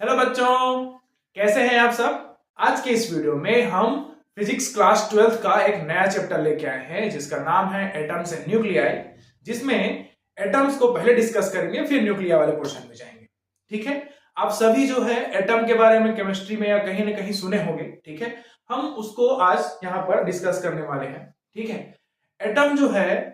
Hello बच्चों, कैसे हैं आप सब। आज के इस वीडियो में हम फिजिक्स क्लास 12th का एक नया चैप्टर लेके आए हैं जिसका नाम है एटम्स एंड न्यूक्लियाई, जिसमें एटम्स को पहले डिस्कस करेंगे फिर न्यूक्लिया वाले पोर्शन में जाएंगे। ठीक है, आप सभी जो है एटम के बारे में केमिस्ट्री में या कहीं ना कहीं सुने होंगे। ठीक है, हम उसको आज यहाँ पर डिस्कस करने वाले हैं। ठीक है, एटम जो है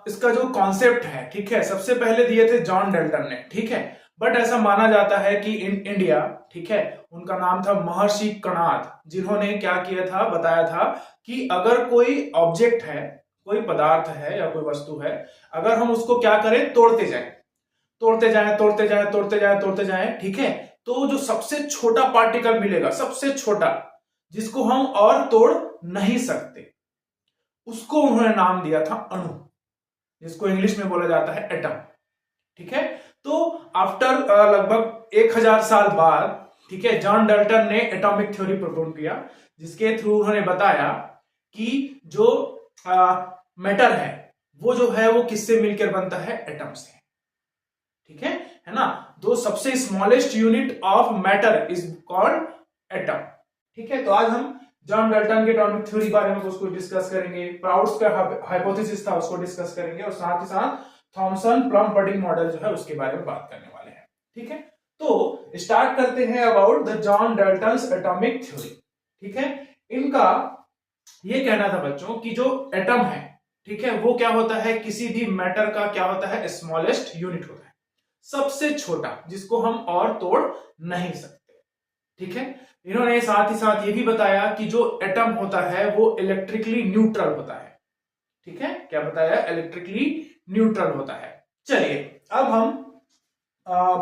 इसका जो कॉन्सेप्ट है, ठीक है, सबसे पहले दिए थे जॉन डेल्टन ने। ठीक है, बट ऐसा माना जाता है कि इन इंडिया, ठीक है, उनका नाम था महर्षि कणाद, जिन्होंने क्या किया था, बताया था कि अगर कोई ऑब्जेक्ट है, कोई पदार्थ है या कोई वस्तु है, अगर हम उसको क्या करें, तोड़ते जाएं तोड़ते जाएं तोड़ते जाएं तोड़ते जाएं तोड़ते जाएं, ठीक है, तो जो सबसे छोटा पार्टिकल मिलेगा, सबसे छोटा, जिसको हम और तोड़ नहीं सकते, उसको उन्होंने नाम दिया था अणु, जिसको इंग्लिश में बोला जाता है एटम। ठीक है, तो आफ्टर लगभग 1000 साल बाद, ठीक है, जॉन डल्टन ने एटॉमिक थ्योरी प्रपोज किया, जिसके थ्रू उन्होंने बताया कि जो मैटर है वो जो है वो किससे मिलकर बनता है, एटम से। ठीक है ना, दो सबसे smallest unit of matter is called atom. ठीक है, तो आज हम जॉन डल्टन के एटॉमिक थ्योरी बारे में उसको डिस्कस करेंगे, प्राउड्स का हाइपोथेसिस था उसको डिस्कस करेंगे, और साथ ही साथ थॉमसन प्लम बडिंग मॉडल जो है उसके बारे में बात करने वाले हैं। ठीक है, तो स्टार्ट करते हैं about the John Dalton's atomic theory. ठीक है, इनका ये कहना था बच्चों कि जो एटम है, ठीक है, वो क्या होता है, किसी भी मैटर का क्या होता है, स्मॉलेस्ट यूनिट होता है, सबसे छोटा, जिसको हम और तोड़ नहीं सकते। ठीक है, इन्होंने साथ ही साथ ये भी बताया कि जो एटम होता है वो इलेक्ट्रिकली न्यूट्रल होता है। ठीक है, क्या बताया, इलेक्ट्रिकली न्यूट्रल होता है। चलिए अब हम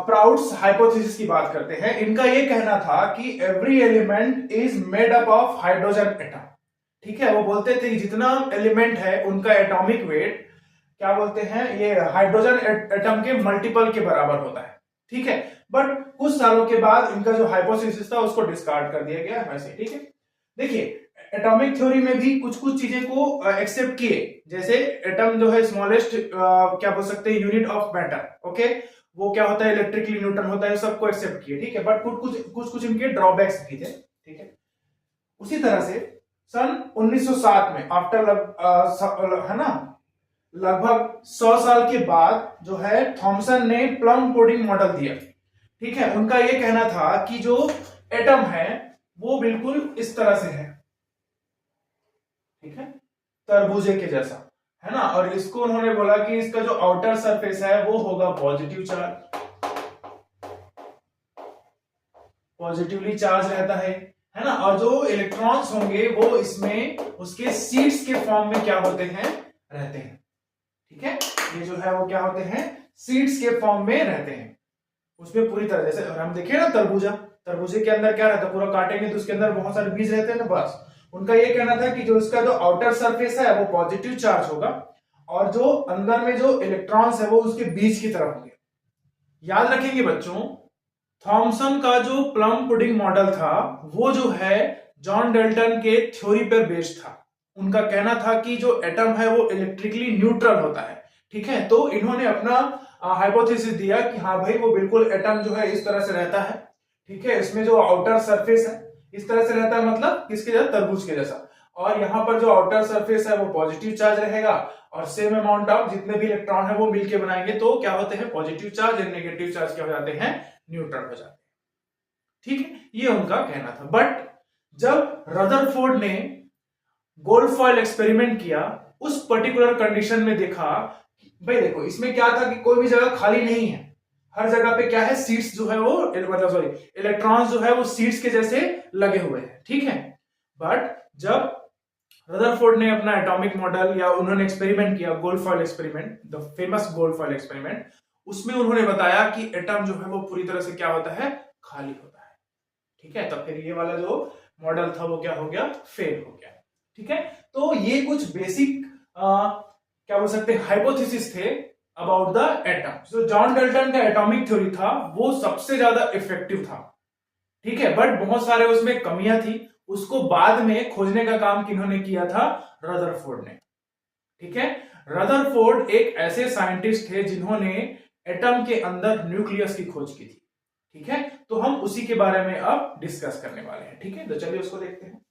प्राउड्स हाइपोथेसिस की बात करते हैं। इनका ये कहना था कि every element is made up of hydrogen atom. ठीक है, वो बोलते थे कि जितना एलिमेंट है उनका एटॉमिक वेट क्या बोलते हैं, ये हाइड्रोजन एटम के मल्टीपल के बराबर होता है। ठीक है, बट कुछ सालों के बाद इनका जो हाइपोथेसिस था उसको डिस्कार्ड कर दिया गया वैसे। ठीक है, देखिए एटॉमिक थ्योरी में भी कुछ कुछ चीजें को एक्सेप्ट किए, जैसे एटम जो है स्मॉलेस्ट क्या बोल सकते हैं, यूनिट ऑफ मैटर। ओके, वो क्या होता है, इलेक्ट्रिकली न्यूट्रल होता है, सबको एक्सेप्ट किए। ठीक है, बट कुछ कुछ इनके ड्रॉबैक्स भी थे। ठीक है, उसी तरह से सन 1907 में आफ्टर है ना, लगभग 100 साल के बाद जो है थॉमसन ने प्लम पुडिंग मॉडल दिया। ठीक है, उनका यह कहना था कि जो एटम है वो बिल्कुल इस तरह से है, ठीक है, तरबूजे के जैसा, है ना, और इसको उन्होंने बोला कि इसका जो आउटर सरफेस है वो होगा पॉजिटिव चार्ज, पॉजिटिवली चार्ज रहता है ना, और जो इलेक्ट्रॉन्स होंगे वो इसमें उसके सीड्स के फॉर्म में क्या होते हैं, रहते हैं। ठीक है, ये जो है वो क्या होते हैं, सीड्स के फॉर्म में रहते हैं, उसमें पूरी तरह, जैसे हम देखें ना तरबूजा, तरबूजे के अंदर क्या रहता है, पूरा काटेंगे तो उसके अंदर बहुत सारे बीज रहते हैं ना, बस उनका ये कहना था कि जो इसका जो आउटर सरफेस है वो पॉजिटिव चार्ज होगा, और जो अंदर में जो इलेक्ट्रॉन्स है वो उसके बीज की तरफ होंगे। याद रखेंगे बच्चों, थॉमसन का जो प्लम पुडिंग मॉडल था वो जो है जॉन डेल्टन के थ्योरी पर बेस्ड था। उनका कहना था कि जो एटम है वो इलेक्ट्रिकली न्यूट्रल होता है। ठीक है, तो इन्होंने अपना हाइपोथेसिस दिया कि हाँ भाई वो बिल्कुल एटम जो है इस तरह से रहता है। ठीक है, इसमें जो आउटर सरफेस है इस तरह से रहता है, मतलब किसके जैसा, तरबूज के जैसा, और यहाँ पर जो आउटर सरफेस है वो पॉजिटिव चार्ज रहेगा, और सेम अमाउंट ऑफ जितने भी इलेक्ट्रॉन है वो मिलके बनाएंगे तो क्या होते हैं, पॉजिटिव चार्ज, और नेगेटिव चार्ज क्या हो जाते हैं, न्यूट्रल हो जाते हैं। ठीक है, ये उनका कहना था। बट जब रदरफोर्ड ने गोल्ड फॉइल एक्सपेरिमेंट किया, उस पर्टिकुलर कंडीशन में देखा, भाई देखो इसमें क्या था कि कोई भी जगह खाली नहीं है, हर जगह पे क्या है, सीड्स जो है वो, मतलब सॉरी, इलेक्ट्रॉन्स जो है वो सीड्स के जैसे लगे हुए हैं। ठीक है, बट जब रदरफोर्ड ने अपना एटॉमिक मॉडल या उन्होंने एक्सपेरिमेंट किया, gold foil experiment, the famous gold foil experiment, उसमें उन्होंने बताया कि एटम जो है वो पूरी तरह से क्या होता है, खाली होता है। ठीक है, तब फिर ये वाला जो मॉडल था वो क्या हो गया, फेल हो गया। ठीक है, तो ये कुछ बेसिक क्या बोल सकते हैं, हाइपोथेसिस थे अबाउट द एटम। जो जॉन डल्टन का एटॉमिक थ्योरी था वो सबसे ज्यादा इफेक्टिव था। ठीक है, बट बहुत सारे उसमें कमियां थी, उसको बाद में खोजने का काम किन्होंने किया था, रदरफोर्ड ने। ठीक है, रदरफोर्ड एक ऐसे साइंटिस्ट थे जिन्होंने एटम के अंदर न्यूक्लियस की खोज की थी। ठीक है, तो हम उसी के बारे में अब डिस्कस करने वाले हैं। ठीक है, तो चलिए उसको देखते हैं।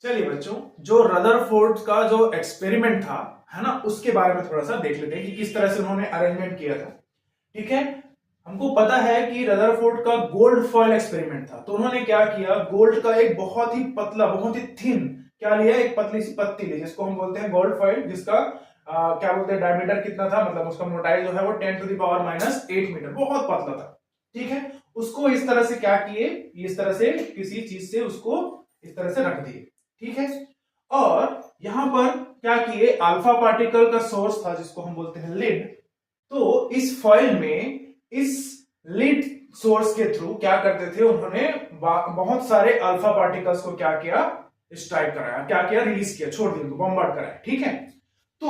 चलिए बच्चों, जो रदरफोर्ड का जो एक्सपेरिमेंट था, है ना, उसके बारे में थोड़ा सा देख लेते हैं कि किस तरह से उन्होंने अरेंजमेंट किया था। ठीक है, हमको पता है कि रदरफोर्ड का गोल्ड फॉयल एक्सपेरिमेंट था। तो उन्होंने क्या किया, गोल्ड का एक बहुत ही पतला, बहुत ही थिन क्या लिया, एक पतली सी पत्ती ली, जिसको हम बोलते हैं गोल्ड फॉयल, जिसका क्या बोलते हैं, डायमीटर कितना था, मतलब उसका मोटाई जो है वो 10⁻⁻8 मीटर, बहुत पतला था। ठीक है, उसको इस तरह से क्या किए, इस तरह से किसी चीज से उसको इस तरह से रख दिए। ठीक है, और यहां पर क्या किए, अल्फा पार्टिकल का सोर्स था जिसको हम बोलते हैं लिड। तो इस फॉइल में इस लिड सोर्स के थ्रू क्या करते थे, उन्होंने बहुत सारे अल्फा पार्टिकल्स को क्या किया, स्ट्राइक कराया, क्या किया, रिलीज किया, छोड़ दिया, बॉम्बार्ड कराया। ठीक है, तो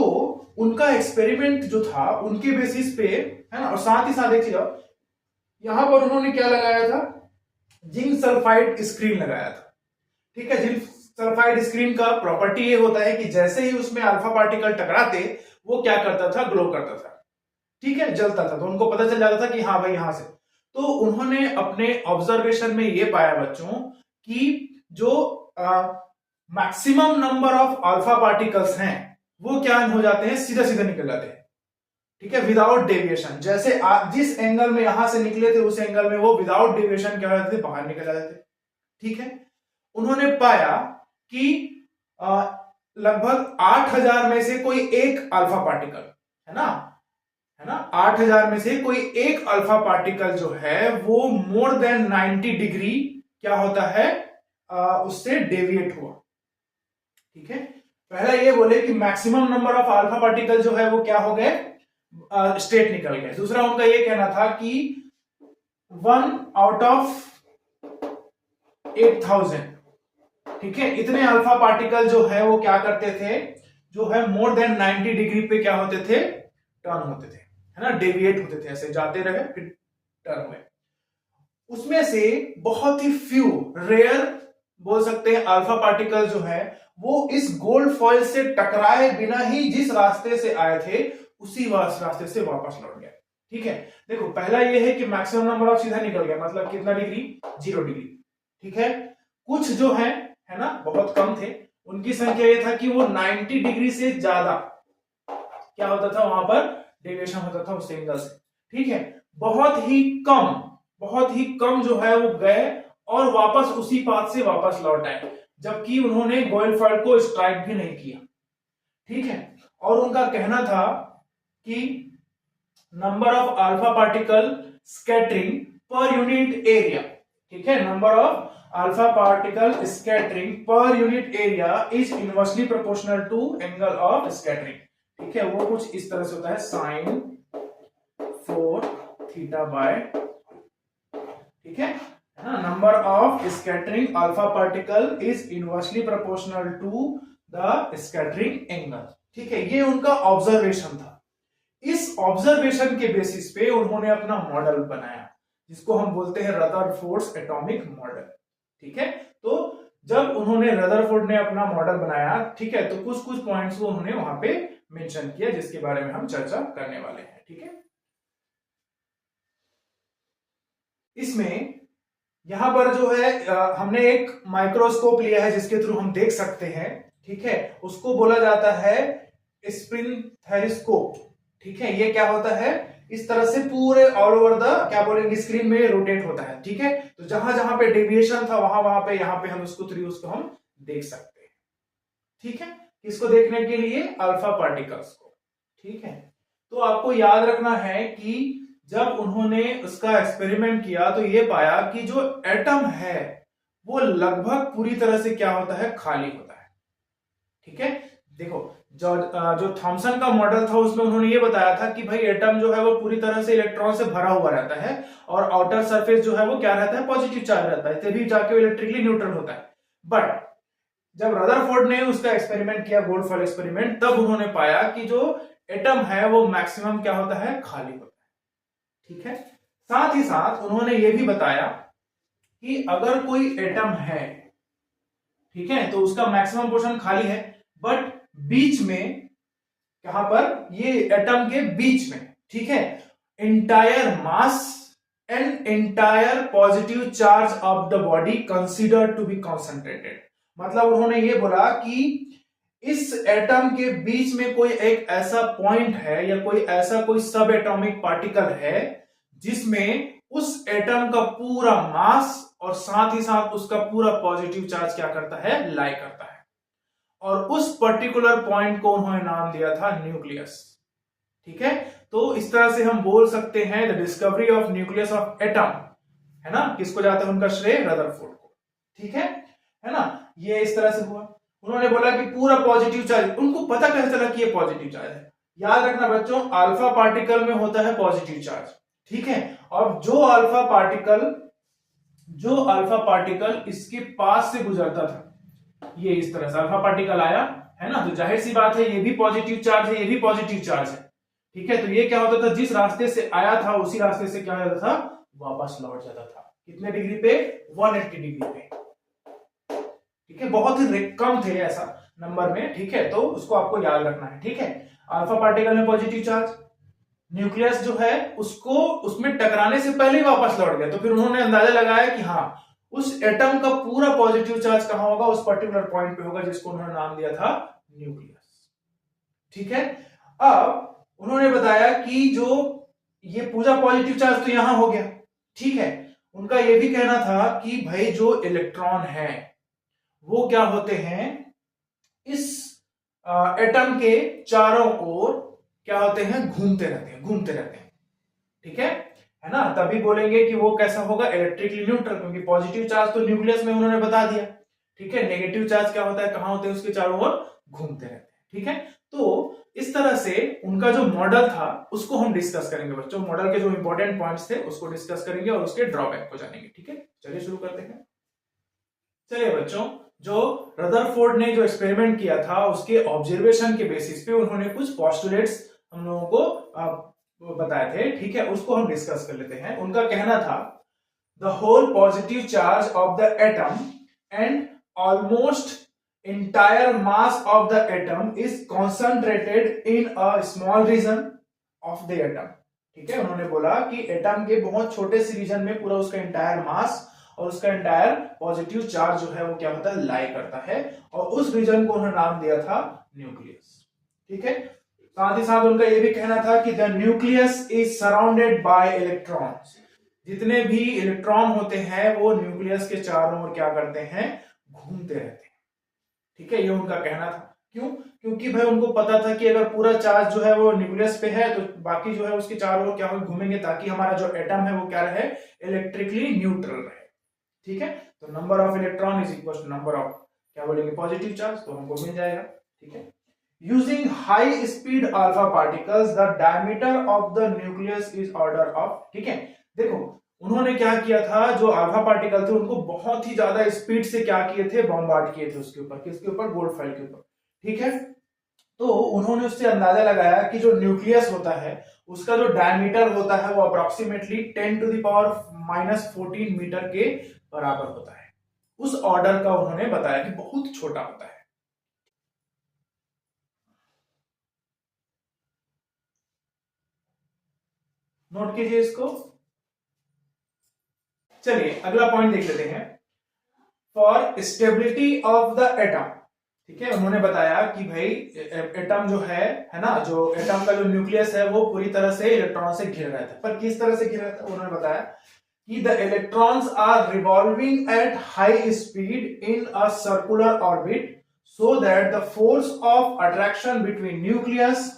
उनका एक्सपेरिमेंट जो था उनके बेसिस पे, है ना, और साथ ही साथ देखिए यहां पर उन्होंने क्या लगाया था, जिंक सल्फाइड स्क्रीन लगाया था। ठीक है, जिंक सल्फाइड स्क्रीन का प्रॉपर्टी ये होता है कि जैसे ही उसमें अल्फा पार्टिकल टकराते वो क्या करता था, ग्लो करता था। ठीक है, जलता था, तो उनको पता चल जाता था कि हाँ भाई यहां से। तो उन्होंने अपने ऑब्जर्वेशन में ये पाया बच्चों कि जो maximum number of alpha particles हैं वो क्या हो जाते हैं, सीधा सीधा निकल जाते हैं। ठीक है, विदाउट डेविएशन, जैसे जिस एंगल में यहां से निकले थे उस एंगल में वो विदाउट डेविएशन क्या हो जाते थे, बाहर निकल जाते थे। ठीक है, उन्होंने पाया कि लगभग 8000 में से कोई एक अल्फा पार्टिकल, है ना, 8000 में से कोई एक अल्फा पार्टिकल जो है वो मोर देन 90 डिग्री क्या होता है, उससे डेविएट हुआ। ठीक है, पहला ये बोले कि maximum number of alpha particle जो है वो क्या हो गए, स्टेट निकल गए। दूसरा उनका ये कहना था कि 1 आउट ऑफ 8000, ठीक है, इतने अल्फा पार्टिकल जो है वो क्या करते थे, जो है मोर देन 90 डिग्री पे क्या होते थे, टर्न होते थे, है ना, डेविएट होते थे, ऐसे जाते रहे फिर टर्न हुए। उसमें से बहुत ही फ्यू रेयर बोल सकते हैं अल्फा पार्टिकल जो है वो इस गोल्ड फॉइल से टकराए बिना ही जिस रास्ते से आए थे उसी रास्ते से वापस लौट गए। ठीक है, देखो पहला ये है कि मैक्सिमम नंबर ऑफ सीधा निकल गया, मतलब कितना डिग्री, 0 डिग्री। ठीक है, कुछ जो है ना, बहुत कम थे, उनकी संख्या ये था कि वो 90 डिग्री से ज्यादा क्या होता था, वहां पर डेविएशन होता था उस एंगल से। ठीक है, बहुत ही कम जो है वो गए और वापस उसी पाथ से वापस लौट आए, जबकि उन्होंने गोल्ड फॉइल को स्ट्राइक भी नहीं किया। ठीक है, और उनका कहना था कि number of alpha particle scattering per unit area, ठीक है, number of alpha particle scattering per unit area is inversely proportional to angle of scattering. ठीक है, वो कुछ इस तरह से होता है, साइन 4 थीटा बाय, ठीक है, number of scattering alpha particle is inversely proportional to the scattering angle. ठीक है, ये उनका ऑब्जर्वेशन था। इस ऑब्जर्वेशन के बेसिस पे उन्होंने अपना मॉडल बनाया जिसको हम बोलते हैं रदरफोर्ड एटॉमिक मॉडल। ठीक है, तो जब उन्होंने रदरफोर्ड ने अपना मॉडल बनाया, ठीक है, तो कुछ कुछ पॉइंट्स को उन्होंने वहां पे मेंशन किया जिसके बारे में हम चर्चा करने वाले हैं। ठीक है, इसमें यहां पर जो है हमने एक माइक्रोस्कोप लिया है जिसके थ्रू हम देख सकते हैं। ठीक है, उसको बोला जाता है स्पिनथेरिस्कोप। ठीक है, ये क्या होता है, इस तरह से पूरे ऑल ओवर द क्या बोलेंगे स्क्रीन में रोटेट होता है। ठीक है, तो जहां जहां पे डेविएशन था वहां पे यहां पे हम उसको थ्रू उसको हम देख सकते हैं। ठीक है, इसको देखने के लिए अल्फा पार्टिकल्स को। ठीक है, तो आपको याद रखना है कि जब उन्होंने उसका एक्सपेरिमेंट किया तो ये पाया कि जो एटम है वो लगभग पूरी तरह से क्या होता है, खाली होता है। ठीक है, देखो जो थॉमसन का मॉडल था उसमें उन्होंने ये बताया था कि भाई एटम जो है वो पूरी तरह से इलेक्ट्रॉन से भरा हुआ रहता है और आउटर सरफेस जो है वो क्या रहता है, पॉजिटिव चार्ज रहता है, तभी जाके वो इलेक्ट्रिकली न्यूट्रल होता है। बट जब रदरफोर्ड ने उसका एक्सपेरिमेंट किया, गोल्ड फॉइल एक्सपेरिमेंट, तब उन्होंने पाया कि जो एटम है वो मैक्सिमम क्या होता है, खाली होता है। ठीक है, साथ ही साथ उन्होंने ये भी बताया कि अगर कोई एटम है, ठीक है, तो उसका मैक्सिमम पोर्शन खाली है, बट बीच में, कहां पर, ये एटम के बीच में, ठीक है, entire mass and entire positive charge of the body considered to be concentrated। मतलब उन्होंने ये बोला कि इस एटम के बीच में कोई एक ऐसा पॉइंट है या कोई ऐसा कोई सब एटॉमिक पार्टिकल है जिसमें उस एटम का पूरा मास और साथ ही साथ उसका पूरा पॉजिटिव चार्ज क्या करता है, लाई करता है। और उस पर्टिकुलर पॉइंट को उन्होंने नाम दिया था न्यूक्लियस। ठीक है, तो इस तरह से हम बोल सकते हैं the discovery of nucleus of atom, है ना, किसको जाता है उनका श्रेय, रदरफोर्ड को। ठीक है ना, ये इस तरह से हुआ। उन्होंने बोला कि पूरा पॉजिटिव चार्ज, उनको पता कैसे चला कि ये पॉजिटिव चार्ज है। याद रखना बच्चों, अल्फा पार्टिकल में होता है पॉजिटिव चार्ज। ठीक है, और जो अल्फा पार्टिकल इसके पास से गुजरता था, ये इस तरह से अल्फा पार्टिकल आया, है ना, तो जाहिर सी बात है ये भी पॉजिटिव चार्ज है, ये भी पॉजिटिव चार्ज है। ठीक है, तो ये क्या होता था, जिस रास्ते से आया था उसी रास्ते से क्या होता था, वापस लौट जाता था। कितने डिग्री पे, 180 डिग्री पे। ठीक है, बहुत ही कम थे ऐसा नंबर में। ठीक है, तो उसको आपको याद रखना है। ठीक है, अल्फा पार्टिकल में पॉजिटिव चार्ज, न्यूक्लियस जो है उसको उसमें टकराने से पहले ही वापस लौट गया। तो फिर उन्होंने अंदाजा लगाया कि हाँ, उस एटम का पूरा पॉजिटिव चार्ज कहां होगा, उस पर्टिकुलर पॉइंट पे होगा, जिसको उन्होंने नाम दिया था न्यूक्लियस। ठीक है, अब उन्होंने बताया कि जो ये पूरा पॉजिटिव चार्ज तो यहां हो गया। ठीक है, उनका यह भी कहना था कि भाई जो इलेक्ट्रॉन है वो क्या होते हैं, इस एटम के चारों ओर क्या होते हैं, घूमते रहते हैं। ठीक है ना, तभी बोलेंगे कि वो कैसा होगा, इलेक्ट्रिकली न्यूट्रल, क्योंकि पॉजिटिव चार्ज तो न्यूक्लियस में उन्होंने बता दिया। ठीक है, नेगेटिव चार्ज क्या होता है, कहां होते हैं, उसके चारों ओर घूमते रहते हैं। ठीक है, तो इस तरह से उनका जो मॉडल था उसको हम डिस्कस करेंगे बच्चों। मॉडल के जो इंपॉर्टेंट पॉइंट्स थे उसको डिस्कस करेंगे और उसके ड्रॉबैक को जानेंगे। ठीक है, चलिए शुरू करते हैं। चलिए बच्चों, जो रदरफोर्ड ने जो एक्सपेरिमेंट किया था उसके ऑब्जर्वेशन के बेसिस पे उन्होंने कुछ पोस्टुलेट्स हम लोगों को बताए थे। ठीक है, उसको हम डिस्कस कर लेते हैं। उनका कहना था the whole positive charge of the atom and almost entire mass of the atom is concentrated in a small region of the atom। ठीक है, उन्होंने बोला कि एटम के बहुत छोटे से रीजन में पूरा उसका एंटायर मास और उसका एंटायर पॉजिटिव चार्ज जो है वो क्या होता है, लाई करता है, और उस रीजन को उन्होंने नाम दिया था न्यूक्लियस। ठीक है, साथ ही साथ उनका ये भी कहना था कि the nucleus is surrounded by electrons. जितने भी इलेक्ट्रॉन होते हैं वो न्यूक्लियस के चारों ओर क्या करते हैं, घूमते रहते हैं। ठीक है, ये उनका कहना था। क्यों, क्योंकि भाई उनको पता था कि अगर पूरा चार्ज जो है वो न्यूक्लियस पे है तो बाकी जो है उसके चारों ओर क्या हो, घूमेंगे, ताकि हमारा जो एटम है वो क्या रहे, इलेक्ट्रिकली न्यूट्रल रहे। ठीक है, तो number of electron is equal to number of क्या बोलेंगे, पॉजिटिव चार्ज, तो हमको मिल जाएगा। ठीक है, using high speed alpha particles the diameter of the nucleus is order of. ठीक है, देखो उन्होंने क्या किया था, जो अल्फा पार्टिकल थे उनको बहुत ही ज्यादा स्पीड से क्या किए थे, बॉम्बार्ड किए थे उसके ऊपर, किसके ऊपर, गोल्ड फॉइल के ऊपर। ठीक है, तो उन्होंने उससे अंदाजा लगाया कि जो न्यूक्लियस होता है उसका जो डायमीटर होता है वो approximately 10 to the power -14 metre के बराबर होता है। उस ऑर्डर का उन्होंने बताया कि बहुत छोटा होता है। नोट कीजिए इसको। चलिए अगला पॉइंट देख लेते हैं, for stability of the atom. ठीक है, उन्होंने बताया कि भाई एटम जो है ना, जो एटम का जो न्यूक्लियस है वो पूरी तरह से इलेक्ट्रॉन से घिरा रहता है। पर किस तरह से घिरा रहता है, उन्होंने बताया कि the electrons are revolving at high speed in a circular orbit so that the force of attraction between nucleus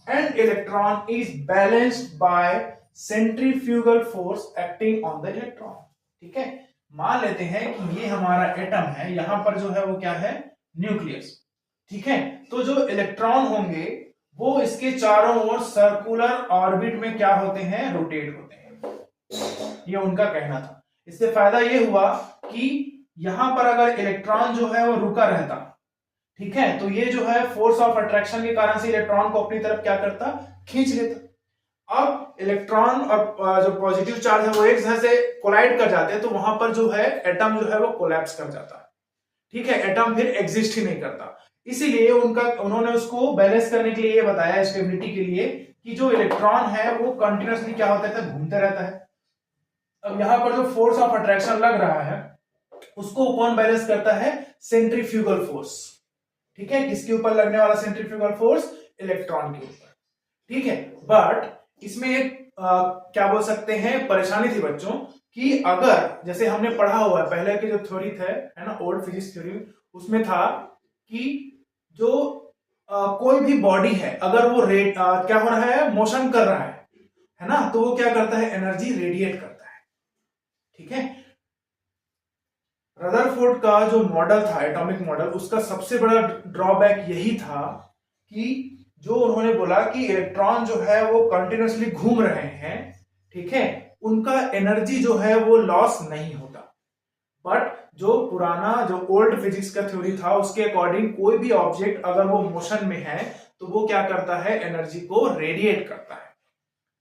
and electron is balanced by centrifugal force acting on the electron. ठीक है, मान लेते हैं कि ये हमारा एटम है, यहां पर जो है वो क्या है, न्यूक्लियस। ठीक है, तो जो इलेक्ट्रॉन होंगे वो इसके चारों ओर सर्कुलर ऑर्बिट में क्या होते हैं, रोटेट होते हैं। ये उनका कहना था। इससे फायदा ये हुआ कि यहां पर अगर इलेक्ट्रॉन जो है वो रुका रहता, ठीक है, तो ये जो है फोर्स ऑफ अट्रैक्शन के कारण से इलेक्ट्रॉन को अपनी तरफ क्या करता, खींच लेता। अब इलेक्ट्रॉन और जो पॉजिटिव चार्ज है वो एक जगह से कोलाइड कर जाते हैं, तो वहां पर जो है एटम जो है वो कोलैप्स कर जाता है। ठीक है, एटम फिर एग्जिस्ट ही नहीं करता। इसीलिए उन्होंने उसको बैलेंस करने के लिए ये बताया, स्टेबिलिटी के लिए, कि जो इलेक्ट्रॉन है वो कंटिन्यूसली क्या होता है, घूमते रहता है। अब यहां पर जो फोर्स ऑफ अट्रैक्शन लग रहा है उसको कौन बैलेंस करता है, सेंट्रीफ्यूगल फोर्स। ठीक है, किसके ऊपर लगने वाला सेंट्रीफ्यूगल फोर्स, इलेक्ट्रॉन के ऊपर। ठीक है, बट इसमें एक क्या बोल सकते हैं परेशानी थी बच्चों, कि अगर जैसे हमने पढ़ा हुआ है पहले के जो थ्योरी थे है ना, ओल्ड फिजिक्स थ्योरी, उसमें था कि जो कोई भी बॉडी है अगर वो क्या हो रहा है, मोशन कर रहा है ना, तो वो क्या करता है, एनर्जी रेडिएट करता है। ठीक है, रदरफोर्ड का जो मॉडल था एटॉमिक मॉडल, उसका सबसे बड़ा ड्रॉबैक यही था कि जो उन्होंने बोला कि इलेक्ट्रॉन जो है वो कंटिन्यूसली घूम रहे हैं, ठीक है, उनका एनर्जी जो है वो लॉस नहीं होता। बट जो पुराना जो ओल्ड फिजिक्स का थ्योरी था उसके अकॉर्डिंग कोई भी ऑब्जेक्ट अगर वो मोशन में है तो वो क्या करता है, एनर्जी को रेडिएट करता है।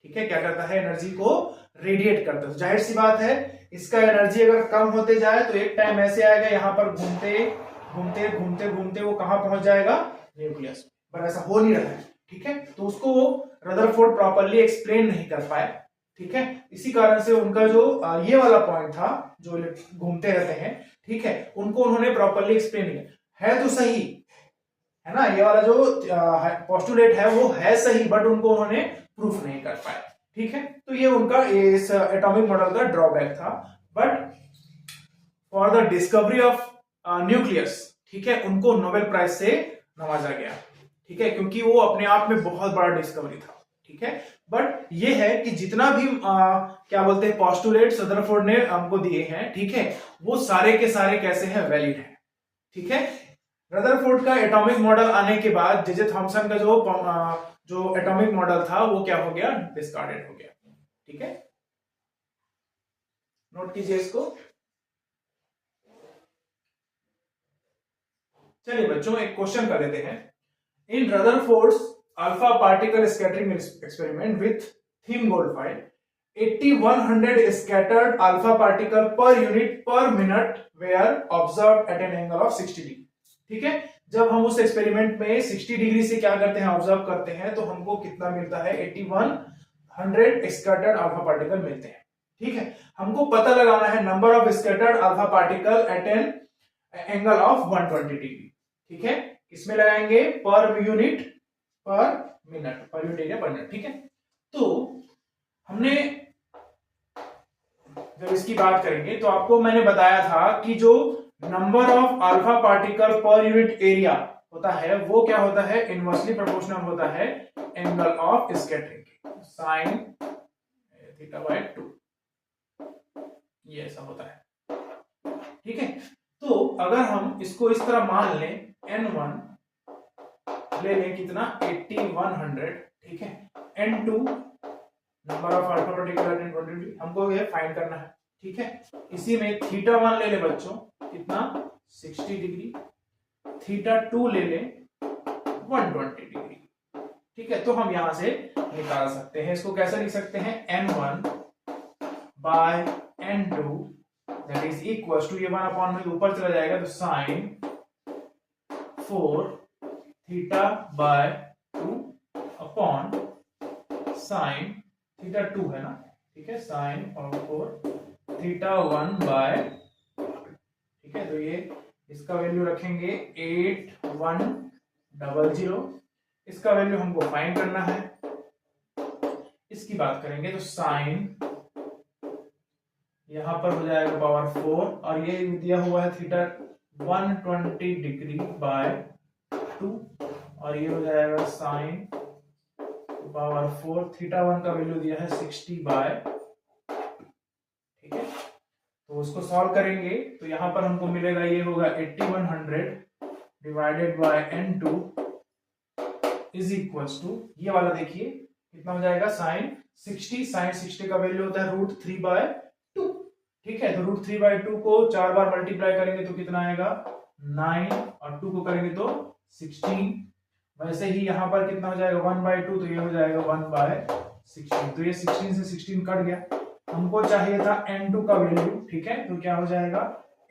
ठीक है, क्या करता है, एनर्जी को रेडिएट करता है। तो जाहिर सी बात है इसका एनर्जी अगर कम होते जाए तो एक टाइम ऐसे आएगा यहां पर घूमते घूमते घूमते घूमते वो कहां पहुंच जाएगा, न्यूक्लियस। पर ऐसा हो नहीं रहा है। ठीक है, तो उसको वो रदरफोर्ड प्रॉपर्ली एक्सप्लेन नहीं कर पाए। ठीक है, इसी कारण से उनका जो ये वाला पॉइंट था जो घूमते रहते हैं, ठीक है, उनको उन्होंने प्रॉपर्ली एक्सप्लेन किया है। तो सही है ना, ये वाला जो पोस्टुलेट है वो है सही, बट उनको उन्होंने प्रूफ नहीं कर पाए। ठीक है, तो ये उनका इस एटॉमिक मॉडल का ड्रॉबैक था। But for the discovery of nucleus, ठीक है, उनको नोबेल प्राइज से नवाजा गया। ठीक है, क्योंकि वो अपने आप में बहुत बड़ा डिस्कवरी था। ठीक है, बट ये है कि जितना भी क्या बोलते हैं पोस्टुलेट्स रदरफोर्ड ने हमको दिए हैं, ठीक है, वो सारे के सारे कैसे हैं, वैलिड है। ठीक है, रदरफोर्ड का एटॉमिक मॉडल आने के बाद जे थॉमसन का जो एटॉमिक मॉडल था वो क्या हो गया, डिस्कार्डेड हो गया। ठीक है, नोट कीजिए इसको। चलिए बच्चों एक क्वेश्चन कर लेते हैं। In Rutherford's alpha particle scattering experiment with thin gold foil 8100 scattered alpha particle per unit per minute were observed at an angle of 60 degree. ठीक है, जब हम उस एक्सपेरिमेंट में 60 डिग्री से क्या करते हैं, ऑब्जर्व करते हैं, तो हमको कितना मिलता है, 8100 स्कैटर्ड अल्फा पार्टिकल मिलते हैं। ठीक है, हमको पता लगाना है number of scattered alpha particle at an angle of 120 degree. ठीक है, इसमें लगाएंगे पर यूनिट पर मिनट, पर यूनिट एरिया पर मिनट। ठीक है, तो हमने जब इसकी बात करेंगे तो आपको मैंने बताया था कि जो नंबर ऑफ अल्फा पार्टिकल पर यूनिट एरिया होता है वो क्या होता है, इनवर्सली प्रोपोर्शनल होता है angle of scattering sine theta by 2, ये ऐसा होता है। ठीक है, तो अगर हम इसको इस तरह मान लें, n1 ले लें कितना, 8100, ठीक है, n2 number of alpha particle हमको ये फाइंड करना है। ठीक है, इसी में थीटा 1 ले ले बच्चों कितना, 60 डिग्री, थीटा 2 ले ले 120 डिग्री। ठीक है, तो हम यहां से निकाल सकते हैं, इसको कैसे लिख सकते हैं, n1 by n2 that is equal to, ये 1 अपॉन में ऊपर चला जाएगा तो sine 4 theta by 2 upon sine theta 2 है ना। ठीक है, साइन पावर 4 थीटा 1 बाय, ठीक है, तो ये इसका वैल्यू रखेंगे 8100, इसका वैल्यू हमको फाइंड करना है। इसकी बात करेंगे तो साइन यहां पर हो जाएगा पावर 4 और ये दिया हुआ है थीटा 120 डिग्री बाय 2 और ये हो जाएगा साइन पावर 4 थीटा 1 का वैल्यू दिया है 60 बाय, ठीक है, तो उसको सॉल्व करेंगे तो यहां पर हमको मिलेगा, ये होगा 8100 divided by n2 is equals to, ये वाला देखिए कितना हो जाएगा, साइन 60, साइन 60 का वैल्यू होता है √3/2। ठीक है, तो √3/2 को 4 बार मल्टीप्लाई करेंगे तो कितना आएगा, 9 और 2 को करेंगे तो 16। वैसे ही यहां पर कितना हो जाएगा, 1/2, तो ये हो जाएगा 1/16, तो ये 16 से 16 कट गया। हमको चाहिए था n2 का वैल्यू, ठीक है, तो क्या हो जाएगा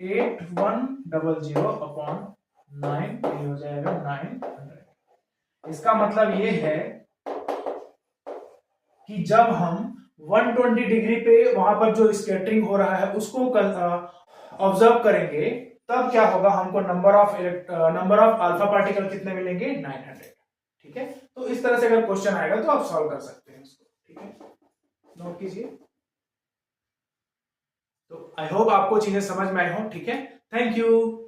8100 अपॉन 9, ये हो जाएगा 900। इसका मतलब ये है कि जब हम 120 डिग्री पे वहां पर जो स्कैटरिंग हो रहा है उसको ऑब्जर्व करेंगे, तब क्या होगा, हमको नंबर ऑफ अल्फा पार्टिकल कितने मिलेंगे, 900। ठीक है, तो इस तरह से अगर क्वेश्चन आएगा तो आप सॉल्व कर सकते हैं इसको। ठीक है, नोट कीजिए। तो आई होप आपको चीजें समझ में आई हो। ठीक है, थैंक यू।